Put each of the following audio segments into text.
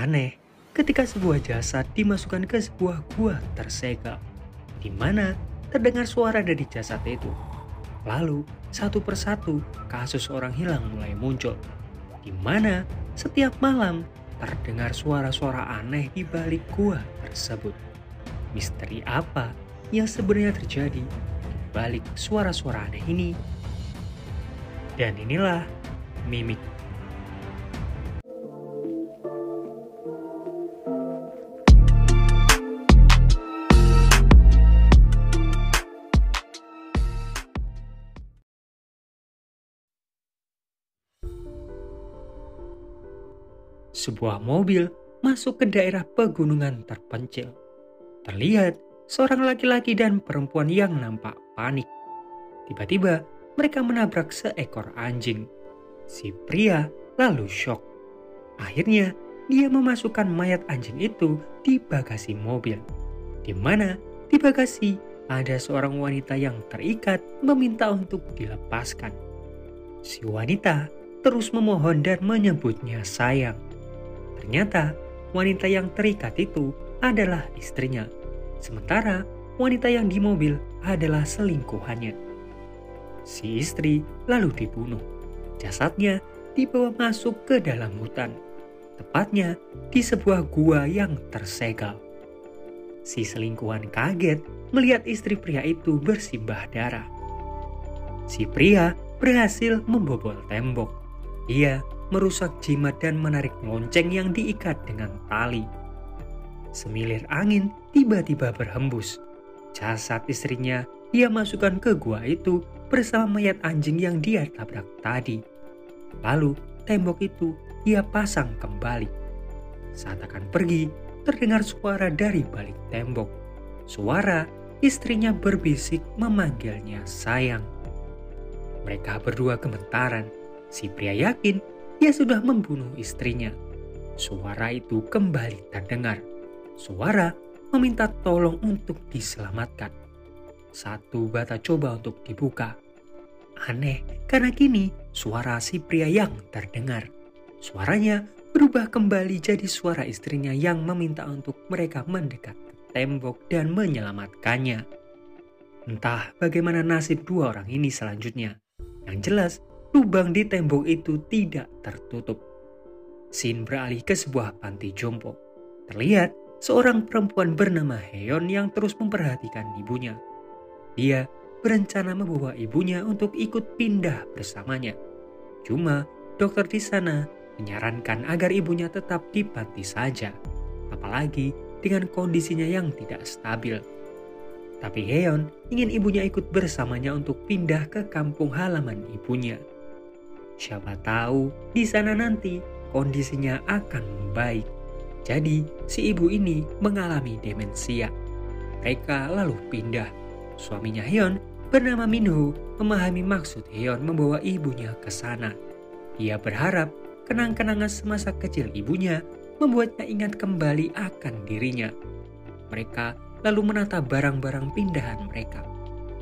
Aneh ketika sebuah jasad dimasukkan ke sebuah gua tersegel, di mana terdengar suara dari jasad itu. Lalu, satu persatu kasus orang hilang mulai muncul, di mana setiap malam terdengar suara-suara aneh di balik gua tersebut. Misteri apa yang sebenarnya terjadi di balik suara-suara aneh ini? Dan inilah Mimik. Sebuah mobil masuk ke daerah pegunungan terpencil. Terlihat seorang laki-laki dan perempuan yang nampak panik. Tiba-tiba mereka menabrak seekor anjing. Si pria lalu syok. Akhirnya dia memasukkan mayat anjing itu di bagasi mobil. Di mana di bagasi ada seorang wanita yang terikat meminta untuk dilepaskan. Si wanita terus memohon dan menyebutnya sayang. Ternyata wanita yang terikat itu adalah istrinya. Sementara wanita yang di mobil adalah selingkuhannya. Si istri lalu dibunuh. Jasadnya dibawa masuk ke dalam hutan. Tepatnya di sebuah gua yang tersegel. Si selingkuhan kaget melihat istri pria itu bersimbah darah. Si pria berhasil membobol tembok. Ia merusak jimat dan menarik lonceng yang diikat dengan tali. Semilir angin tiba-tiba berhembus. Jasad istrinya ia masukkan ke gua itu bersama mayat anjing yang dia tabrak tadi. Lalu tembok itu ia pasang kembali. Saat akan pergi, terdengar suara dari balik tembok. Suara istrinya berbisik memanggilnya sayang. Mereka berdua gemetaran. Si pria yakin ia sudah membunuh istrinya. Suara itu kembali terdengar. Suara meminta tolong untuk diselamatkan. Satu bata coba untuk dibuka. Aneh, karena kini suara si pria yang terdengar. Suaranya berubah kembali jadi suara istrinya yang meminta untuk mereka mendekat ke tembok dan menyelamatkannya. Entah bagaimana nasib dua orang ini selanjutnya. Yang jelas, lubang di tembok itu tidak tertutup. Scene beralih ke sebuah panti jompo. Terlihat seorang perempuan bernama Heon yang terus memperhatikan ibunya. Dia berencana membawa ibunya untuk ikut pindah bersamanya. Cuma dokter di sana menyarankan agar ibunya tetap di panti saja. Apalagi dengan kondisinya yang tidak stabil. Tapi Heon ingin ibunya ikut bersamanya untuk pindah ke kampung halaman ibunya. Siapa tahu di sana nanti kondisinya akan membaik. Jadi si ibu ini mengalami demensia. Mereka lalu pindah. Suaminya Hyun bernama Minho memahami maksud Hyun membawa ibunya ke sana. Ia berharap kenang-kenangan semasa kecil ibunya membuatnya ingat kembali akan dirinya. Mereka lalu menata barang-barang pindahan mereka.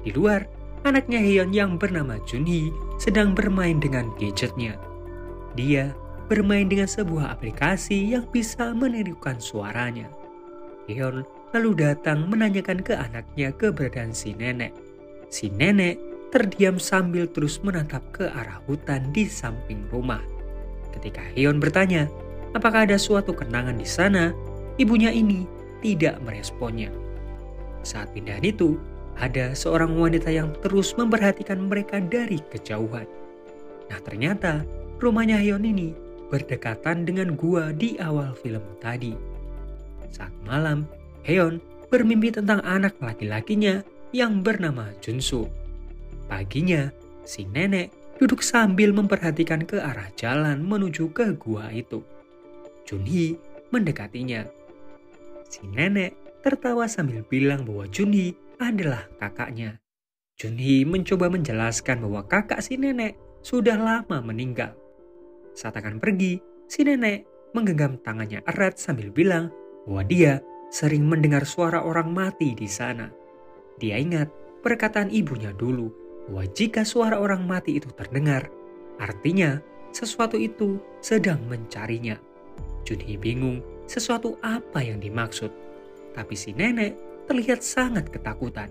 Di luar, anaknya Hyun yang bernama Junhee sedang bermain dengan gadgetnya. Dia bermain dengan sebuah aplikasi yang bisa menirukan suaranya. Hyun lalu datang menanyakan ke anaknya keberadaan si nenek. Si nenek terdiam sambil terus menatap ke arah hutan di samping rumah. Ketika Hyun bertanya, apakah ada suatu kenangan di sana, ibunya ini tidak meresponnya. Saat pindahan itu, ada seorang wanita yang terus memperhatikan mereka dari kejauhan. Nah ternyata rumahnya Hyun ini berdekatan dengan gua di awal film tadi. Saat malam, Hyun bermimpi tentang anak laki-lakinya yang bernama Junsu. Paginya, si nenek duduk sambil memperhatikan ke arah jalan menuju ke gua itu. Junhee mendekatinya. Si nenek tertawa sambil bilang bahwa Junhee adalah kakaknya. Junhee mencoba menjelaskan bahwa kakak si nenek sudah lama meninggal. Saat akan pergi, si nenek menggenggam tangannya erat sambil bilang bahwa dia sering mendengar suara orang mati di sana. Dia ingat perkataan ibunya dulu bahwa jika suara orang mati itu terdengar, artinya sesuatu itu sedang mencarinya. Junhee bingung sesuatu apa yang dimaksud, tapi si nenek terlihat sangat ketakutan.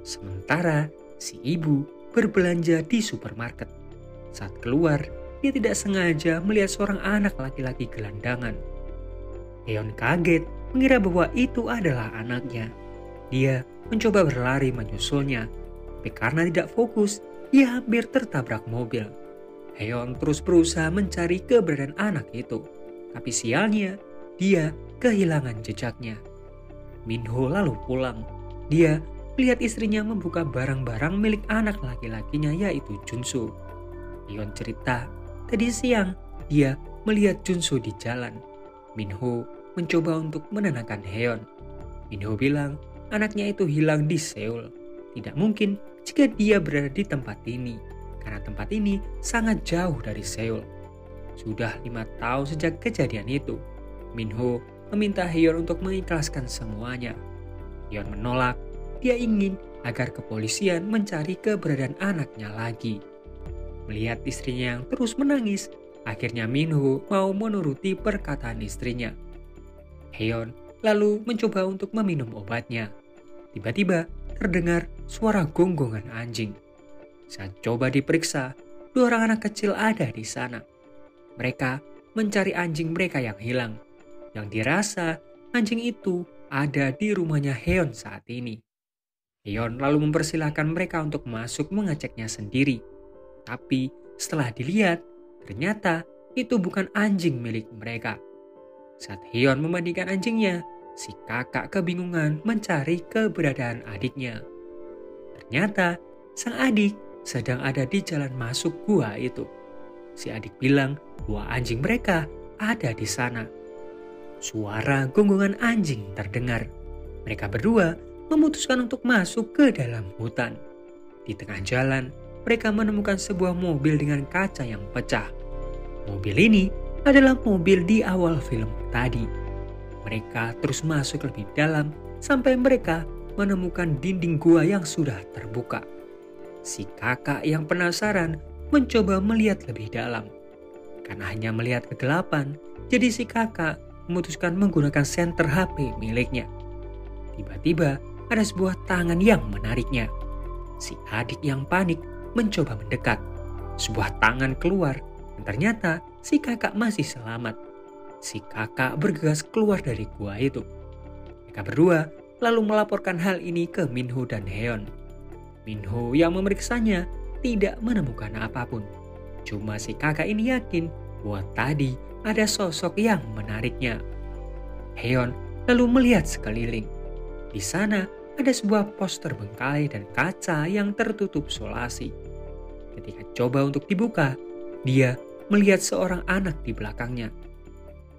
Sementara si ibu berbelanja di supermarket. Saat keluar, dia tidak sengaja melihat seorang anak laki-laki gelandangan. Heon kaget mengira bahwa itu adalah anaknya. Dia mencoba berlari menyusulnya, tapi karena tidak fokus, dia hampir tertabrak mobil. Heon terus berusaha mencari keberadaan anak itu, tapi sialnya, dia kehilangan jejaknya. Minho lalu pulang. Dia melihat istrinya membuka barang-barang milik anak laki-lakinya yaitu Junsu. Heon cerita, tadi siang dia melihat Junsu di jalan. Minho mencoba untuk menenangkan Heon. Minho bilang anaknya itu hilang di Seoul. Tidak mungkin jika dia berada di tempat ini, karena tempat ini sangat jauh dari Seoul. Sudah 5 tahun sejak kejadian itu. Minho meminta Heon untuk mengikhlaskan semuanya. Heon menolak. Dia ingin agar kepolisian mencari keberadaan anaknya lagi. Melihat istrinya yang terus menangis, akhirnya Minho mau menuruti perkataan istrinya. Heon lalu mencoba untuk meminum obatnya. Tiba-tiba terdengar suara gonggongan anjing. Saat coba diperiksa, 2 orang anak kecil ada di sana. Mereka mencari anjing mereka yang hilang. Yang dirasa anjing itu ada di rumahnya Heon saat ini. Heon lalu mempersilahkan mereka untuk masuk mengeceknya sendiri. Tapi setelah dilihat, ternyata itu bukan anjing milik mereka. Saat Heon membandingkan anjingnya, si kakak kebingungan mencari keberadaan adiknya. Ternyata sang adik sedang ada di jalan masuk gua itu. Si adik bilang bahwa anjing mereka ada di sana. Suara gonggongan anjing terdengar. Mereka berdua memutuskan untuk masuk ke dalam hutan. Di tengah jalan, mereka menemukan sebuah mobil dengan kaca yang pecah. Mobil ini adalah mobil di awal film tadi. Mereka terus masuk lebih dalam sampai mereka menemukan dinding gua yang sudah terbuka. Si kakak yang penasaran mencoba melihat lebih dalam. Karena hanya melihat kegelapan, jadi si kakak memutuskan menggunakan senter HP miliknya. Tiba-tiba ada sebuah tangan yang menariknya. Si adik yang panik mencoba mendekat. Sebuah tangan keluar dan ternyata si kakak masih selamat. Si kakak bergegas keluar dari gua itu. Mereka berdua lalu melaporkan hal ini ke Minho dan Heon. Minho yang memeriksanya tidak menemukan apapun. Cuma si kakak ini yakin bahwa tadi ada sosok yang menariknya. Heon lalu melihat sekeliling. Di sana ada sebuah poster bengkalai dan kaca yang tertutup solasi. Ketika coba untuk dibuka, dia melihat seorang anak di belakangnya.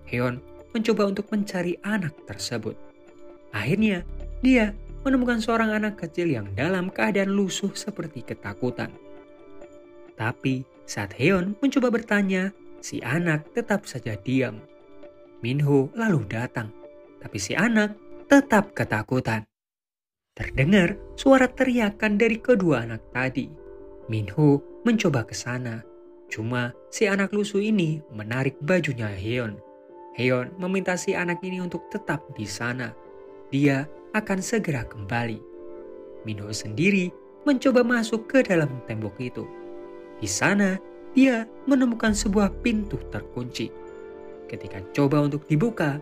Heon mencoba untuk mencari anak tersebut. Akhirnya, dia menemukan seorang anak kecil yang dalam keadaan lusuh seperti ketakutan. Tapi saat Heon mencoba bertanya, si anak tetap saja diam. Minho lalu datang, tapi si anak tetap ketakutan. Terdengar suara teriakan dari kedua anak tadi. Minho mencoba ke sana. Cuma si anak lusuh ini menarik bajunya Heon. Heon meminta si anak ini untuk tetap di sana. Dia akan segera kembali. Minho sendiri mencoba masuk ke dalam tembok itu. Di sana, dia menemukan sebuah pintu terkunci. Ketika coba untuk dibuka,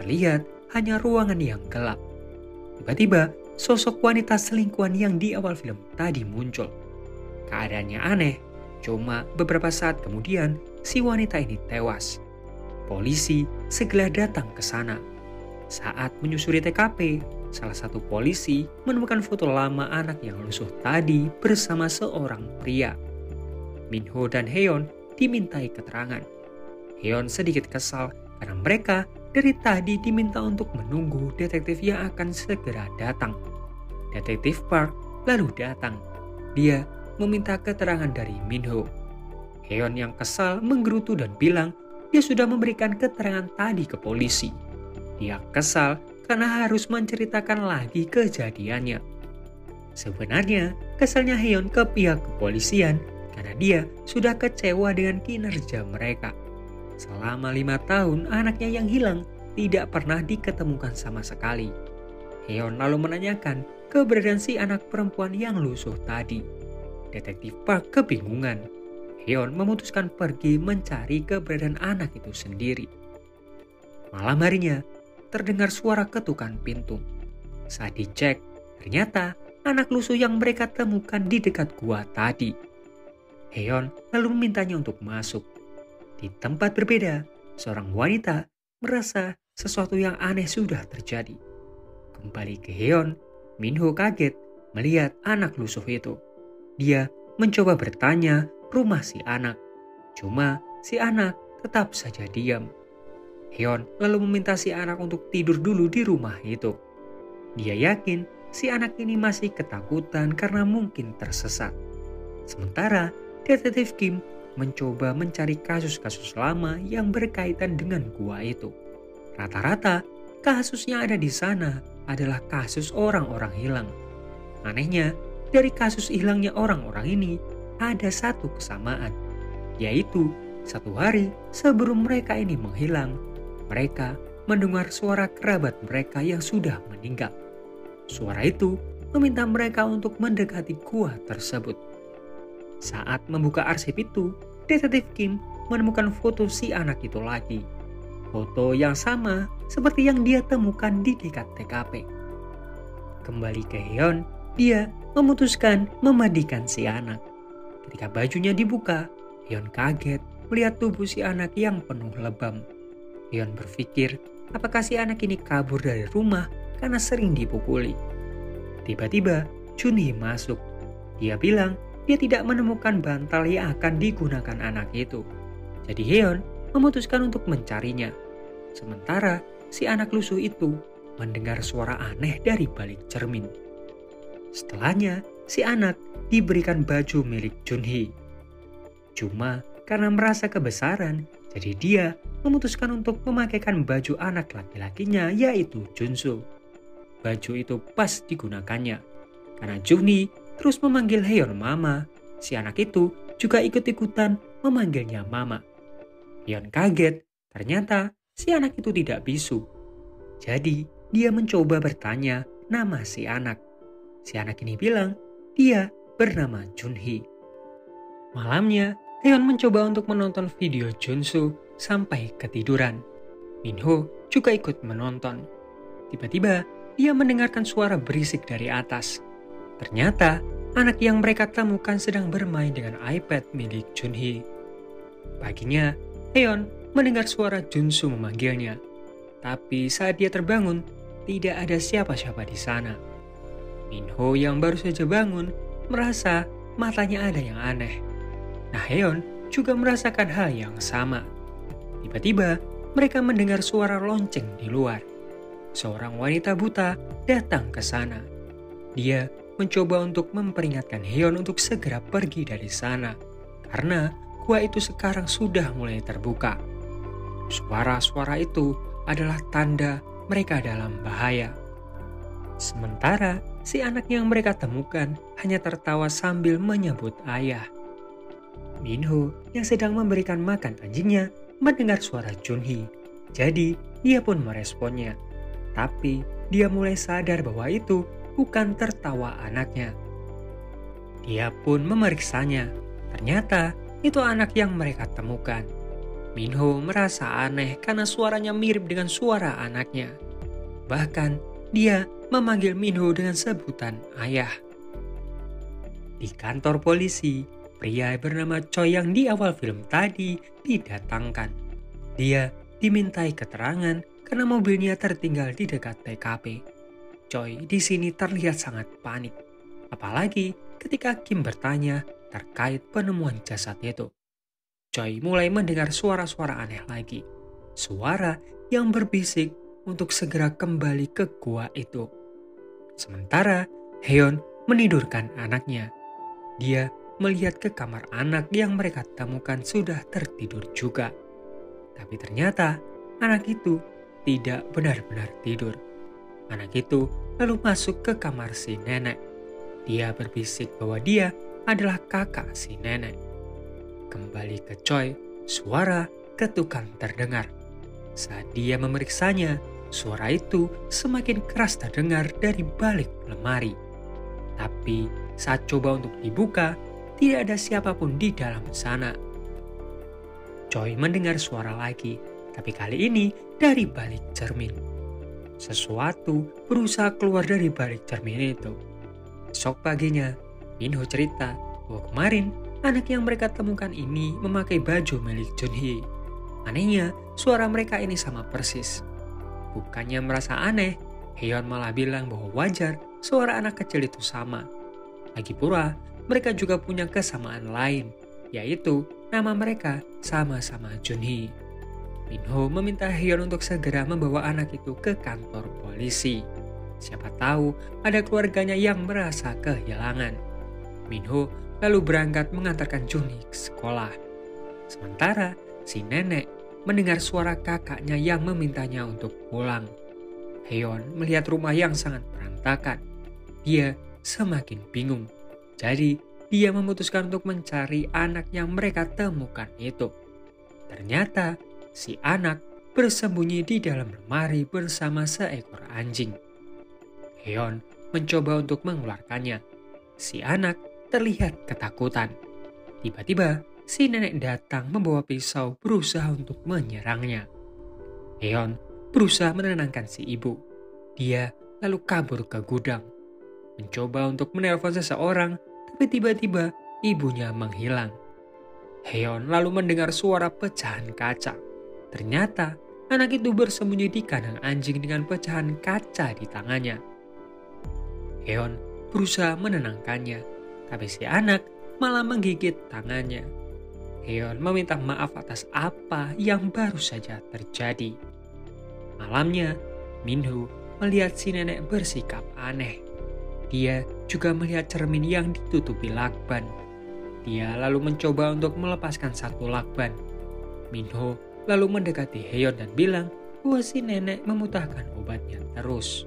terlihat hanya ruangan yang gelap. Tiba-tiba, sosok wanita selingkuhan yang di awal film tadi muncul. Keadaannya aneh, cuma beberapa saat kemudian si wanita ini tewas. Polisi segera datang ke sana. Saat menyusuri TKP, salah satu polisi menemukan foto lama anak yang lusuh tadi bersama seorang pria. Minho dan Heon dimintai keterangan. Heon sedikit kesal karena mereka dari tadi diminta untuk menunggu detektif yang akan segera datang. Detektif Park lalu datang. Dia meminta keterangan dari Minho. Heon yang kesal menggerutu dan bilang dia sudah memberikan keterangan tadi ke polisi. Dia kesal karena harus menceritakan lagi kejadiannya. Sebenarnya kesalnya Heon ke pihak kepolisian karena dia sudah kecewa dengan kinerja mereka. Selama 5 tahun, anaknya yang hilang tidak pernah diketemukan sama sekali. Heon lalu menanyakan keberadaan si anak perempuan yang lusuh tadi. Detektif Park kebingungan. Heon memutuskan pergi mencari keberadaan anak itu sendiri. Malam harinya, terdengar suara ketukan pintu. Saat dicek, ternyata anak lusuh yang mereka temukan di dekat gua tadi. Heon lalu memintanya untuk masuk. Di tempat berbeda, seorang wanita merasa sesuatu yang aneh sudah terjadi. Kembali ke Heon, Minho kaget melihat anak lusuh itu. Dia mencoba bertanya rumah si anak. Cuma si anak tetap saja diam. Heon lalu meminta si anak untuk tidur dulu di rumah itu. Dia yakin si anak ini masih ketakutan karena mungkin tersesat. Sementara Detektif Kim mencoba mencari kasus-kasus lama yang berkaitan dengan gua itu. Rata-rata kasus yang ada di sana adalah kasus orang-orang hilang. Anehnya, dari kasus hilangnya orang-orang ini ada satu kesamaan, yaitu satu hari sebelum mereka ini menghilang, mereka mendengar suara kerabat mereka yang sudah meninggal. Suara itu meminta mereka untuk mendekati gua tersebut. Saat membuka arsip itu, Detektif Kim menemukan foto si anak itu lagi. Foto yang sama seperti yang dia temukan di dekat TKP. Kembali ke Heon, dia memutuskan memandikan si anak. Ketika bajunya dibuka, Heon kaget melihat tubuh si anak yang penuh lebam. Heon berpikir apakah si anak ini kabur dari rumah karena sering dipukuli. Tiba-tiba Junhee masuk. Dia bilang dia tidak menemukan bantal yang akan digunakan anak itu. Jadi Heon memutuskan untuk mencarinya. Sementara si anak lusuh itu mendengar suara aneh dari balik cermin. Setelahnya, si anak diberikan baju milik Junhee. Cuma karena merasa kebesaran, jadi dia memutuskan untuk memakaikan baju anak laki-lakinya yaitu Junsu. Baju itu pas digunakannya. Karena Junhee terus memanggil Heon Mama, si anak itu juga ikut-ikutan memanggilnya Mama. Heon kaget, ternyata si anak itu tidak bisu. Jadi dia mencoba bertanya nama si anak. Si anak ini bilang dia bernama Junhee. Malamnya, Heon mencoba untuk menonton video Junsu sampai ketiduran. Minho juga ikut menonton. Tiba-tiba dia mendengarkan suara berisik dari atas. Ternyata anak yang mereka temukan sedang bermain dengan iPad milik Junhee. Paginya, Heon mendengar suara Junsu memanggilnya. Tapi saat dia terbangun, tidak ada siapa-siapa di sana. Minho yang baru saja bangun merasa matanya ada yang aneh. Nah, Heon juga merasakan hal yang sama. Tiba-tiba mereka mendengar suara lonceng di luar. Seorang wanita buta datang ke sana. Dia mencoba untuk memperingatkan Heon untuk segera pergi dari sana, karena gua itu sekarang sudah mulai terbuka. Suara-suara itu adalah tanda mereka dalam bahaya. Sementara si anak yang mereka temukan hanya tertawa sambil menyebut ayah. Minho yang sedang memberikan makan anjingnya mendengar suara Junhee, jadi dia pun meresponnya. Tapi dia mulai sadar bahwa itu bukan tertawa anaknya. Dia pun memeriksanya. Ternyata itu anak yang mereka temukan. Minho merasa aneh karena suaranya mirip dengan suara anaknya. Bahkan dia memanggil Minho dengan sebutan ayah. Di kantor polisi, pria bernama Choi yang di awal film tadi didatangkan. Dia dimintai keterangan karena mobilnya tertinggal di dekat TKP. Choi di sini terlihat sangat panik, apalagi ketika Kim bertanya terkait penemuan jasad itu. Choi mulai mendengar suara-suara aneh lagi, suara yang berbisik untuk segera kembali ke gua itu. Sementara Heon menidurkan anaknya. Dia melihat ke kamar anak yang mereka temukan sudah tertidur juga. Tapi ternyata anak itu tidak benar-benar tidur. Anak itu lalu masuk ke kamar si nenek. Dia berbisik bahwa dia adalah kakak si nenek. Kembali ke Choi, suara ketukan terdengar. Saat dia memeriksanya, suara itu semakin keras terdengar dari balik lemari. Tapi saat coba untuk dibuka, tidak ada siapapun di dalam sana. Choi mendengar suara lagi, tapi kali ini dari balik cermin. Sesuatu berusaha keluar dari balik cermin itu. Esok paginya, Minho cerita bahwa kemarin anak yang mereka temukan ini memakai baju milik Junhee. Anehnya, suara mereka ini sama persis. Bukannya merasa aneh, Heon malah bilang bahwa wajar suara anak kecil itu sama. Lagi pula, mereka juga punya kesamaan lain, yaitu nama mereka sama-sama Junhee. Minho meminta Heon untuk segera membawa anak itu ke kantor polisi. Siapa tahu ada keluarganya yang merasa kehilangan. Minho lalu berangkat mengantarkan Junhee ke sekolah. Sementara si nenek mendengar suara kakaknya yang memintanya untuk pulang. Heon melihat rumah yang sangat berantakan. Dia semakin bingung. Jadi dia memutuskan untuk mencari anak yang mereka temukan itu. Ternyata si anak bersembunyi di dalam lemari bersama seekor anjing. Heon mencoba untuk mengeluarkannya. Si anak terlihat ketakutan. Tiba-tiba si nenek datang membawa pisau berusaha untuk menyerangnya. Heon berusaha menenangkan si ibu. Dia lalu kabur ke gudang. Mencoba untuk menelpon seseorang, tapi tiba-tiba ibunya menghilang. Heon lalu mendengar suara pecahan kaca. Ternyata anak itu bersembunyi di kandang anjing dengan pecahan kaca di tangannya. Heon berusaha menenangkannya, tapi si anak malah menggigit tangannya. Heon meminta maaf atas apa yang baru saja terjadi. Malamnya, Minho melihat si nenek bersikap aneh. Dia juga melihat cermin yang ditutupi lakban. Dia lalu mencoba untuk melepaskan satu lakban. Minho lalu mendekati Heon dan bilang bahwa si nenek memutahkan obatnya terus.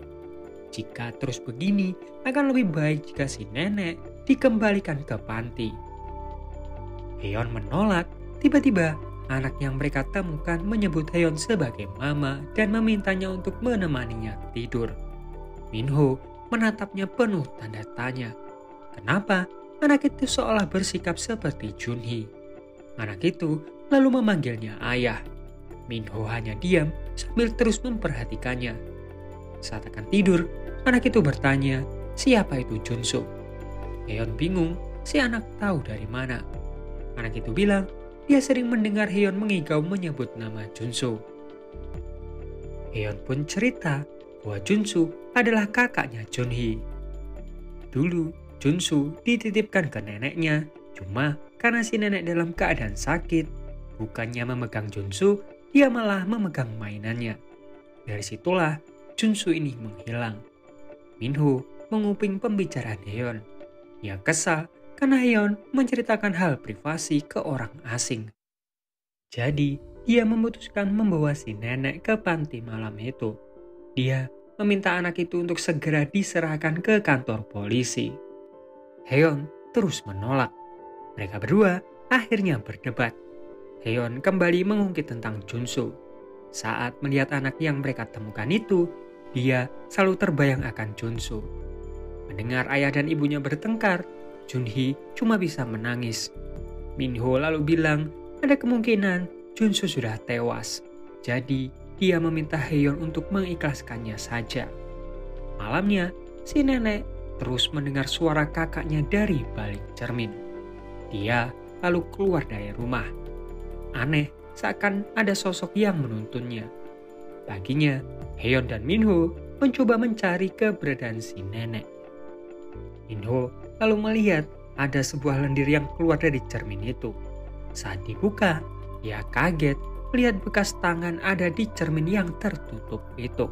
Jika terus begini, akan lebih baik jika si nenek dikembalikan ke panti. Heon menolak. Tiba-tiba, anak yang mereka temukan menyebut Heon sebagai mama dan memintanya untuk menemaninya tidur. Minho menatapnya penuh tanda tanya. Kenapa anak itu seolah bersikap seperti Junhee? Anak itu lalu memanggilnya ayah. Minho hanya diam sambil terus memperhatikannya. Saat akan tidur, anak itu bertanya, siapa itu Junsu? Heon bingung, si anak tahu dari mana. Anak itu bilang, dia sering mendengar Heon mengigau menyebut nama Junsu. Heon pun cerita bahwa Junsu adalah kakaknya Junhee. Dulu, Junsu dititipkan ke neneknya, cuma karena si nenek dalam keadaan sakit, bukannya memegang Junsu, dia malah memegang mainannya. Dari situlah Junsu ini menghilang. Minho menguping pembicaraan Heon. Ia kesal karena Heon menceritakan hal privasi ke orang asing. Jadi, dia memutuskan membawa si nenek ke panti malam itu. Dia meminta anak itu untuk segera diserahkan ke kantor polisi. Heon terus menolak. Mereka berdua akhirnya berdebat. Heon kembali mengungkit tentang Junsu. Saat melihat anak yang mereka temukan itu, dia selalu terbayang akan Junsu. Mendengar ayah dan ibunya bertengkar, Junhee cuma bisa menangis. Minho lalu bilang ada kemungkinan Junsu sudah tewas. Jadi dia meminta Heon untuk mengikhlaskannya saja. Malamnya, si nenek terus mendengar suara kakaknya dari balik cermin. Dia lalu keluar dari rumah. Aneh, seakan ada sosok yang menuntunnya. Paginya, Heon dan Minho mencoba mencari keberadaan si nenek. Minho lalu melihat ada sebuah lendir yang keluar dari cermin itu. Saat dibuka, ia kaget melihat bekas tangan ada di cermin yang tertutup itu.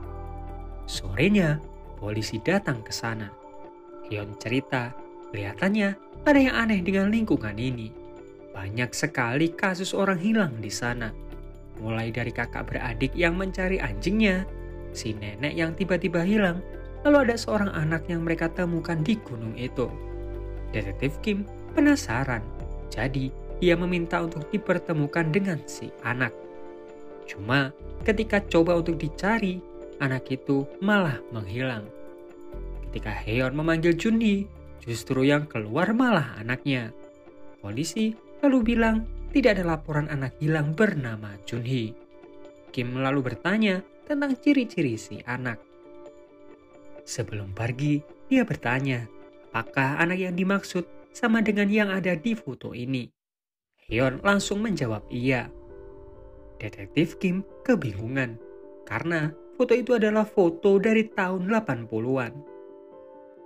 Sorenya, polisi datang ke sana. Heon cerita, kelihatannya ada yang aneh dengan lingkungan ini. Banyak sekali kasus orang hilang di sana. Mulai dari kakak beradik yang mencari anjingnya, si nenek yang tiba-tiba hilang, lalu ada seorang anak yang mereka temukan di gunung itu. Detektif Kim penasaran, jadi dia meminta untuk dipertemukan dengan si anak. Cuma ketika coba untuk dicari, anak itu malah menghilang. Ketika Heon memanggil Junhee, justru yang keluar malah anaknya. Polisi lalu bilang tidak ada laporan anak hilang bernama Junhee. Kim lalu bertanya tentang ciri-ciri si anak. Sebelum pergi, dia bertanya, apakah anak yang dimaksud sama dengan yang ada di foto ini? Heon langsung menjawab iya. Detektif Kim kebingungan karena foto itu adalah foto dari tahun 80-an.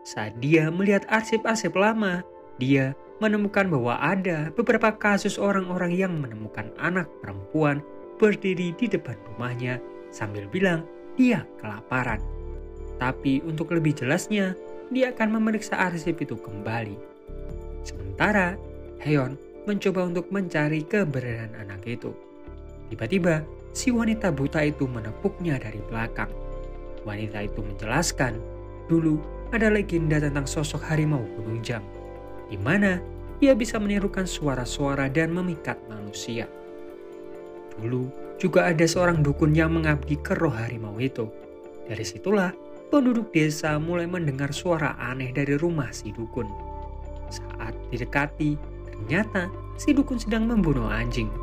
Saat dia melihat arsip-arsip lama, dia menemukan bahwa ada beberapa kasus orang-orang yang menemukan anak perempuan berdiri di depan rumahnya sambil bilang dia kelaparan. Tapi untuk lebih jelasnya, dia akan memeriksa arsip itu kembali. Sementara, Heon mencoba untuk mencari keberadaan anak itu. Tiba-tiba, si wanita buta itu menepuknya dari belakang. Wanita itu menjelaskan, dulu ada legenda tentang sosok harimau Gunung Jang, di mana ia bisa menirukan suara-suara dan memikat manusia. Dulu juga ada seorang dukun yang mengabdi ke roh harimau itu. Dari situlah penduduk desa mulai mendengar suara aneh dari rumah si dukun. Saat didekati, ternyata si dukun sedang membunuh anjing.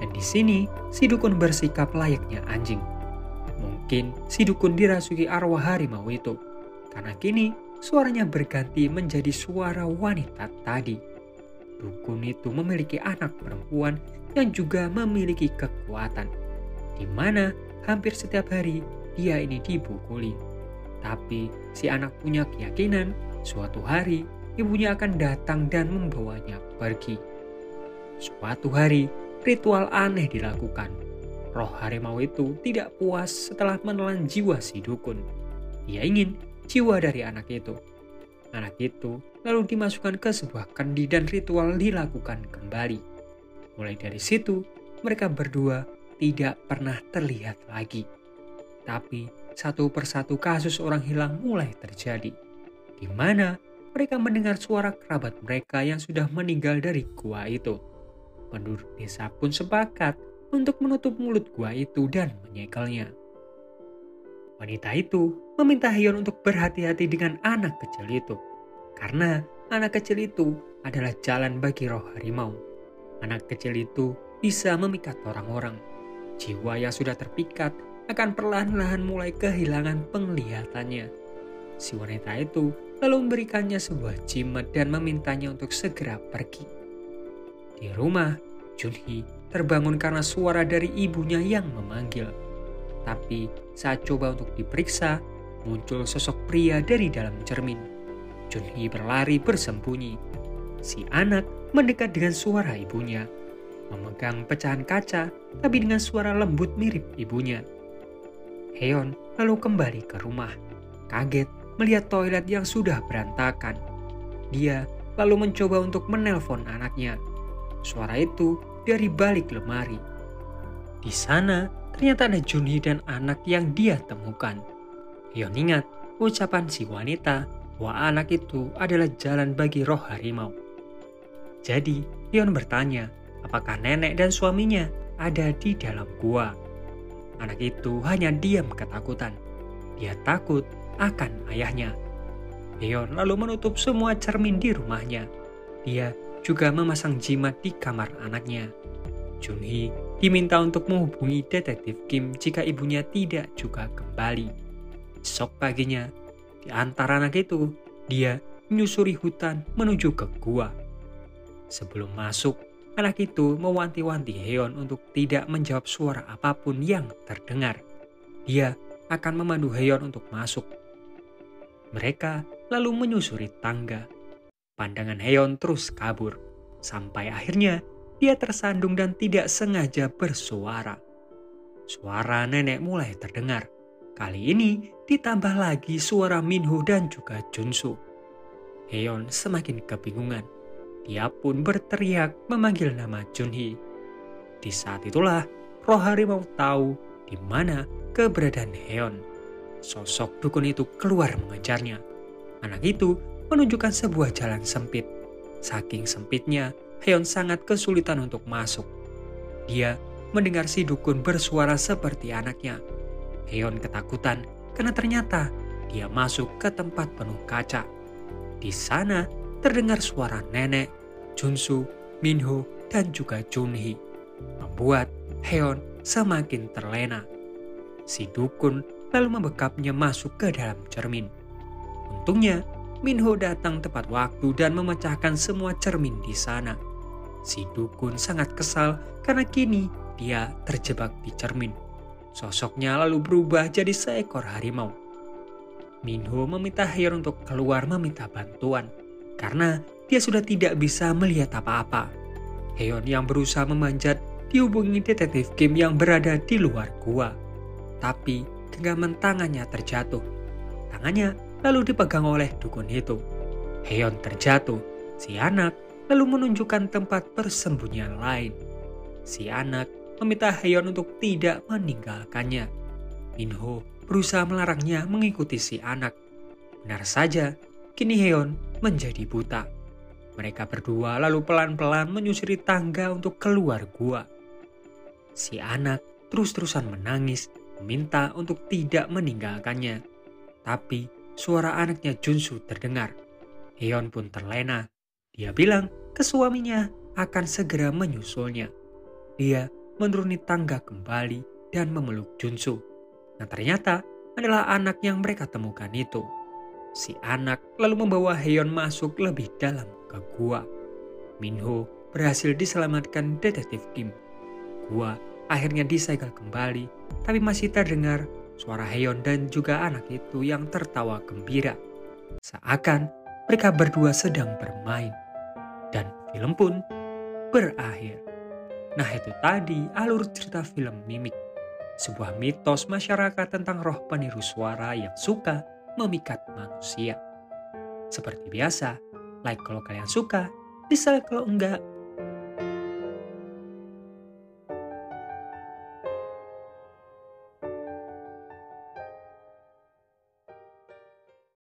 Dan di sini si dukun bersikap layaknya anjing. Mungkin si dukun dirasuki arwah harimau itu. Karena kini suaranya berganti menjadi suara wanita tadi. Dukun itu memiliki anak perempuan yang juga memiliki kekuatan, di mana hampir setiap hari dia ini dipukuli. Tapi si anak punya keyakinan suatu hari ibunya akan datang dan membawanya pergi. Suatu hari ritual aneh dilakukan. Roh harimau itu tidak puas setelah menelan jiwa si dukun. Dia ingin jiwa dari anak itu. Anak itu lalu dimasukkan ke sebuah kendi dan ritual dilakukan kembali. Mulai dari situ, mereka berdua tidak pernah terlihat lagi. Tapi satu persatu kasus orang hilang mulai terjadi, di mana mereka mendengar suara kerabat mereka yang sudah meninggal dari gua itu. Penduduk desa pun sepakat untuk menutup mulut gua itu dan menyegelnya. Wanita itu meminta Heon untuk berhati-hati dengan anak kecil itu, karena anak kecil itu adalah jalan bagi roh harimau. Anak kecil itu bisa memikat orang-orang. Jiwa yang sudah terpikat akan perlahan-lahan mulai kehilangan penglihatannya. Si wanita itu lalu memberikannya sebuah jimat dan memintanya untuk segera pergi. Di rumah, Junhee terbangun karena suara dari ibunya yang memanggil. Tapi saat coba untuk diperiksa, muncul sosok pria dari dalam cermin. Junhee berlari bersembunyi. Si anak mendekat dengan suara ibunya, memegang pecahan kaca tapi dengan suara lembut mirip ibunya. Heon lalu kembali ke rumah, kaget melihat toilet yang sudah berantakan. Dia lalu mencoba untuk menelpon anaknya. Suara itu dari balik lemari. Di sana ternyata ada Junhee dan anak yang dia temukan. Heon ingat ucapan si wanita bahwa anak itu adalah jalan bagi roh harimau. Jadi Heon bertanya apakah nenek dan suaminya ada di dalam gua. Anak itu hanya diam ketakutan. Dia takut akan ayahnya. Heon lalu menutup semua cermin di rumahnya. Dia juga memasang jimat di kamar anaknya. Junhee diminta untuk menghubungi detektif Kim jika ibunya tidak juga kembali. Esok paginya, di antara anak itu, dia menyusuri hutan menuju ke gua. Sebelum masuk, anak itu mewanti-wanti Heon untuk tidak menjawab suara apapun yang terdengar. Dia akan memandu Heon untuk masuk. Mereka lalu menyusuri tangga. Pandangan Heon terus kabur, sampai akhirnya dia tersandung dan tidak sengaja bersuara. Suara nenek mulai terdengar. Kali ini ditambah lagi suara Minho dan juga Junsu. Heon semakin kebingungan. Dia pun berteriak memanggil nama Junhee. Di saat itulah roh harimau tahu di mana keberadaan Heon. Sosok dukun itu keluar mengejarnya. Anak itu menunjukkan sebuah jalan sempit. Saking sempitnya, Heon sangat kesulitan untuk masuk. Dia mendengar si dukun bersuara seperti anaknya. Heon ketakutan karena ternyata dia masuk ke tempat penuh kaca. Di sana terdengar suara nenek, Junsu, Minho, dan juga Junhee, membuat Heon semakin terlena. Si dukun lalu membekapnya masuk ke dalam cermin. Untungnya, Minho datang tepat waktu dan memecahkan semua cermin di sana. Si dukun sangat kesal karena kini dia terjebak di cermin. Sosoknya lalu berubah jadi seekor harimau. Minho meminta Heon untuk keluar meminta bantuan karena dia sudah tidak bisa melihat apa-apa. Heon yang berusaha memanjat dihubungi detektif Kim yang berada di luar gua. Tapi genggaman tangannya terjatuh. Tangannya lalu dipegang oleh dukun itu. Heon terjatuh. Si anak lalu menunjukkan tempat persembunyian lain. Si anak meminta Heon untuk tidak meninggalkannya. Minho berusaha melarangnya mengikuti si anak. Benar saja, kini Heon menjadi buta. Mereka berdua lalu pelan-pelan menyusuri tangga untuk keluar gua. Si anak terus-terusan menangis, meminta untuk tidak meninggalkannya. Tapi suara anaknya Junsu terdengar. Heon pun terlena. Dia bilang ke suaminya akan segera menyusulnya. Dia menuruni tangga kembali dan memeluk Junsu. Nah ternyata adalah anak yang mereka temukan itu. Si anak lalu membawa Heon masuk lebih dalam ke gua. Minho berhasil diselamatkan detektif Kim. Gua akhirnya disegel kembali, tapi masih terdengar suara Heon dan juga anak itu yang tertawa gembira. Seakan mereka berdua sedang bermain. Dan film pun berakhir. Nah itu tadi alur cerita film Mimik. Sebuah mitos masyarakat tentang roh peniru suara yang suka memikat manusia. Seperti biasa, like kalau kalian suka, dislike kalau enggak,